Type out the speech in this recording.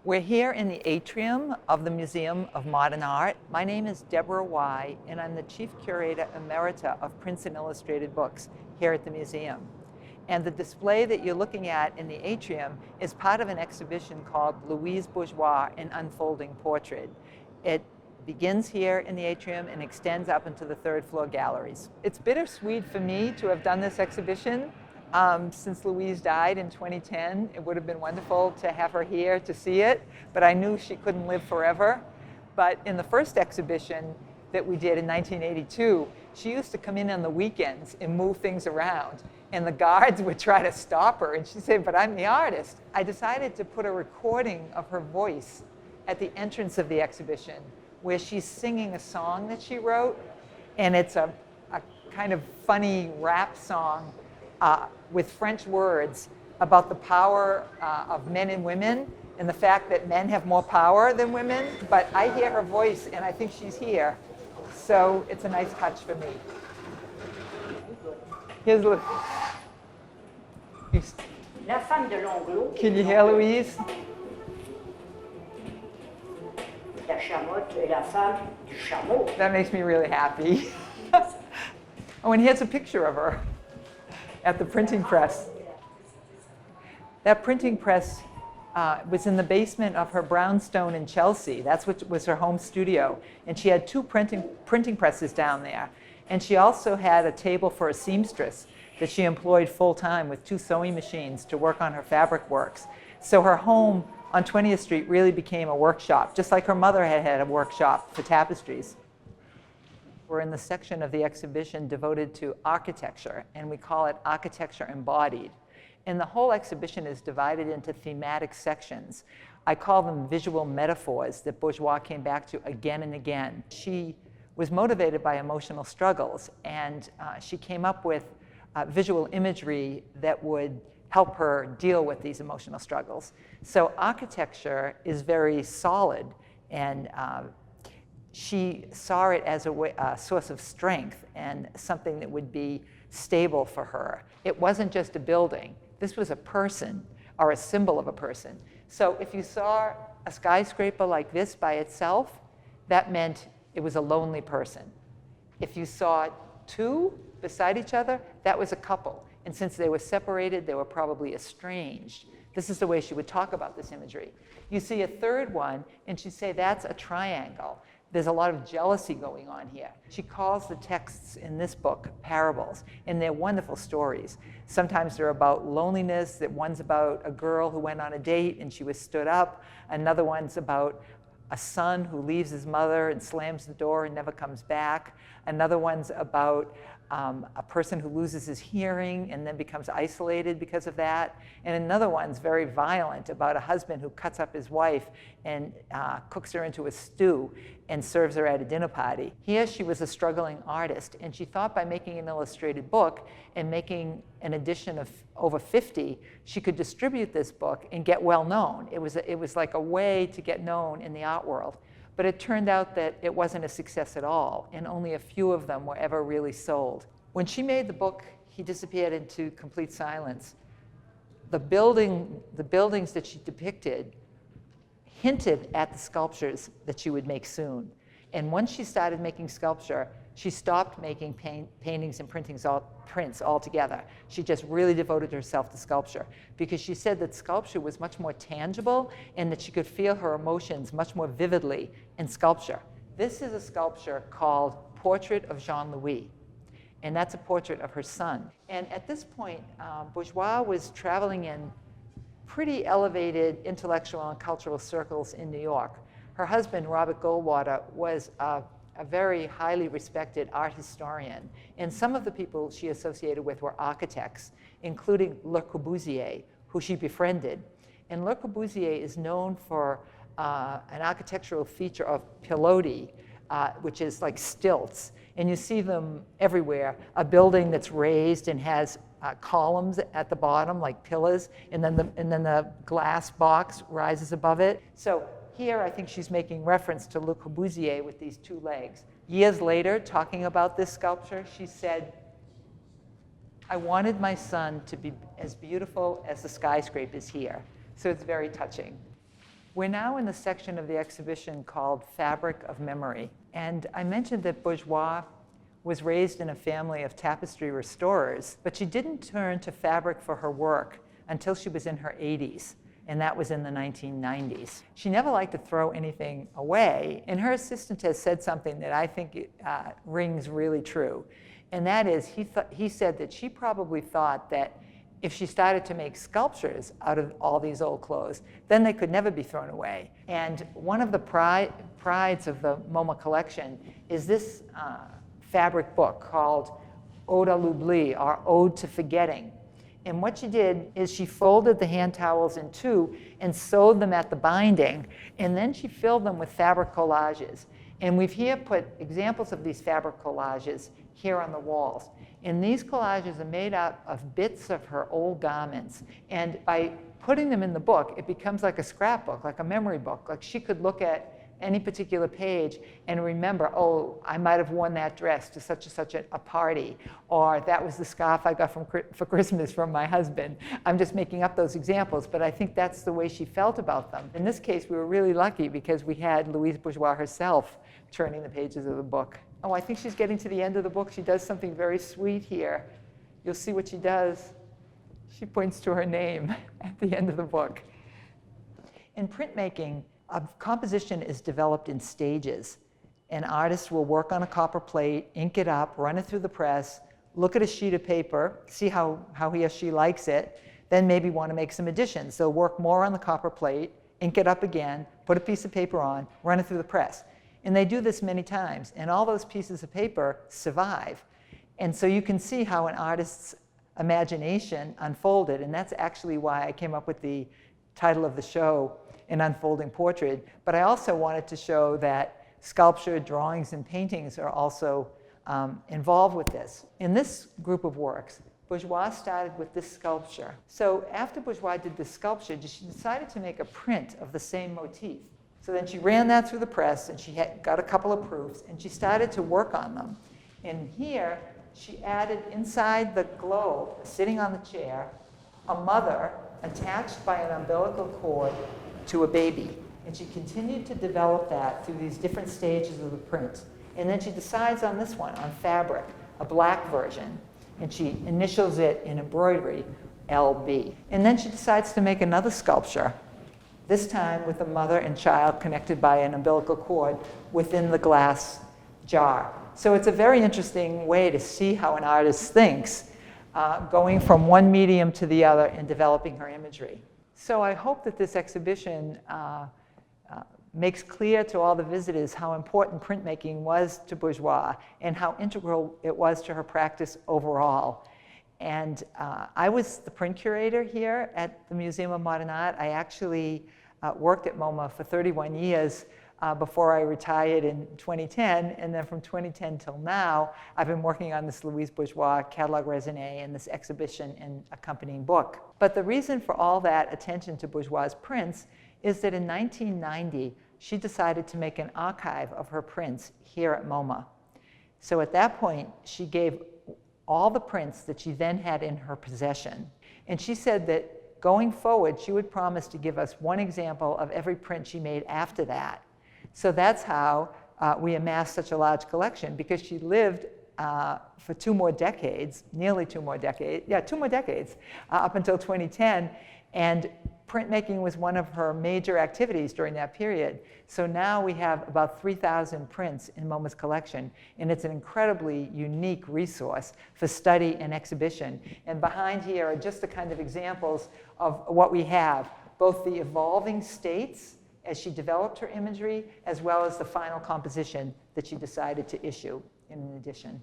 We're here in the atrium of the Museum of Modern Art. My name is Deborah Y, and I'm the Chief Curator Emerita of Prints and Illustrated Books here at the museum. And the display that you're looking at in the atrium is part of an exhibition called Louise Bourgeois, an Unfolding Portrait. It begins here in the atrium and extends up into the third floor galleries. It's bittersweet for me to have done this exhibition. Since Louise died in 2010, it would have been wonderful to have her here to see it, but I knew she couldn't live forever. But in the first exhibition that we did in 1982, she used to come in on the weekends and move things around, and the guards would try to stop her, and she'd say, "But I'm the artist." I decided to put a recording of her voice at the entrance of the exhibition, where she's singing a song that she wrote, and it's a kind of funny rap song with French words about the power of men and women and the fact that men have more power than women. But I hear her voice and I think she's here. So it's a nice touch for me. Here's Louise. La femme de l'Anglo. Can you hear Louise? La chamotte et la femme du chameau. That makes me really happy. Oh, and here's a picture of her at the printing press. That printing press was in the basement of her brownstone in Chelsea. That's what was her home studio. And she had two printing presses down there. And she also had a table for a seamstress that she employed full-time with 2 sewing machines to work on her fabric works. So her home on 20th Street really became a workshop, just like her mother had had a workshop for tapestries. We're in the section of the exhibition devoted to architecture, and we call it Architecture Embodied. And the whole exhibition is divided into thematic sections. I call them visual metaphors that Bourgeois came back to again and again. She was motivated by emotional struggles, and she came up with visual imagery that would help her deal with these emotional struggles. So architecture is very solid, and she saw it as a source of strength and something that would be stable for her. It wasn't just a building. This was a person, or a symbol of a person. So if you saw a skyscraper like this by itself, that meant it was a lonely person. If you saw 2 beside each other, that was a couple. And since they were separated, they were probably estranged. This is the way she would talk about this imagery. You see a third one, and she'd say, that's a triangle. There's a lot of jealousy going on here. She calls the texts in this book parables, and they're wonderful stories. Sometimes they're about loneliness, that one's about a girl who went on a date and she was stood up. Another one's about a son who leaves his mother and slams the door and never comes back. Another one's about a person who loses his hearing and then becomes isolated because of that. And another one's very violent, about a husband who cuts up his wife and cooks her into a stew and serves her at a dinner party. Here she was a struggling artist, and she thought by making an illustrated book and making an edition of over 50, she could distribute this book and get well known. It was like a way to get known in the art world. But it turned out that it wasn't a success at all, and only a few of them were ever really sold. When she made the book, he disappeared into complete silence. The buildings that she depicted hinted at the sculptures that she would make soon. And once she started making sculpture, she stopped making paintings and prints altogether. She just really devoted herself to sculpture because she said that sculpture was much more tangible and that she could feel her emotions much more vividly in sculpture. This is a sculpture called Portrait of Jean-Louis, and that's a portrait of her son. And at this point, Bourgeois was traveling in pretty elevated intellectual and cultural circles in New York. Her husband, Robert Goldwater, was a very highly respected art historian. And some of the people she associated with were architects, including Le Corbusier, who she befriended. And Le Corbusier is known for an architectural feature of pilotis, which is like stilts. And you see them everywhere. A building that's raised and has columns at the bottom, like pillars, and then the glass box rises above it. So here, I think she's making reference to Le Corbusier with these 2 legs. Years later, talking about this sculpture, she said, I wanted my son to be as beautiful as the skyscrapers here. So it's very touching. We're now in the section of the exhibition called Fabric of Memory. And I mentioned that Bourgeois was raised in a family of tapestry restorers, but she didn't turn to fabric for her work until she was in her 80s, and that was in the 1990s. She never liked to throw anything away, and her assistant has said something that I think rings really true, and that is he said that she probably thought that if she started to make sculptures out of all these old clothes, then they could never be thrown away. And one of the prides of the MoMA collection is this fabric book called Ode à l'oubli, or Ode to Forgetting. And what she did is she folded the hand towels in two and sewed them at the binding, and then she filled them with fabric collages. And we've here put examples of these fabric collages here on the walls. And these collages are made up of bits of her old garments. And by putting them in the book, it becomes like a scrapbook, like a memory book. Like she could look at any particular page and remember, oh, I might have worn that dress to such and such a party, or that was the scarf I got for Christmas from my husband. I'm just making up those examples, but I think that's the way she felt about them. In this case, we were really lucky because we had Louise Bourgeois herself turning the pages of the book. Oh, I think she's getting to the end of the book. She does something very sweet here. You'll see what she does. She points to her name at the end of the book. In printmaking, a composition is developed in stages. An artist will work on a copper plate, ink it up, run it through the press, look at a sheet of paper, see how he or she likes it, then maybe want to make some additions. They'll work more on the copper plate, ink it up again, put a piece of paper on, run it through the press. And they do this many times, and all those pieces of paper survive. And so you can see how an artist's imagination unfolded, and that's actually why I came up with the title of the show, An Unfolding Portrait. But I also wanted to show that sculpture, drawings, and paintings are also involved with this. In this group of works, Bourgeois started with this sculpture. So after Bourgeois did this sculpture, she decided to make a print of the same motif. So then she ran that through the press, and she got a couple of proofs, and she started to work on them. And here, she added inside the globe, sitting on the chair, a mother attached by an umbilical cord to a baby. And she continued to develop that through these different stages of the print. And then she decides on this one, on fabric, a black version. And she initials it in embroidery, LB. And then she decides to make another sculpture, this time with a mother and child connected by an umbilical cord within the glass jar. So it's a very interesting way to see how an artist thinks, going from one medium to the other and developing her imagery. So I hope that this exhibition makes clear to all the visitors how important printmaking was to Bourgeois and how integral it was to her practice overall. And I was the print curator here at the Museum of Modern Art. I actually worked at MoMA for 31 years before I retired in 2010. And then from 2010 till now, I've been working on this Louise Bourgeois catalog raisonné and this exhibition and accompanying book. But the reason for all that attention to Bourgeois' prints is that in 1990, she decided to make an archive of her prints here at MoMA. So at that point, she gave all the prints that she then had in her possession. And she said that going forward, she would promise to give us one example of every print she made after that. So that's how we amassed such a large collection, because she lived for 2 more decades, nearly 2 more decades, 2 more decades, up until 2010. And printmaking was one of her major activities during that period. So now we have about 3,000 prints in MoMA's collection, and it's an incredibly unique resource for study and exhibition. And behind here are just the kind of examples of what we have, both the evolving states as she developed her imagery, as well as the final composition that she decided to issue in an edition.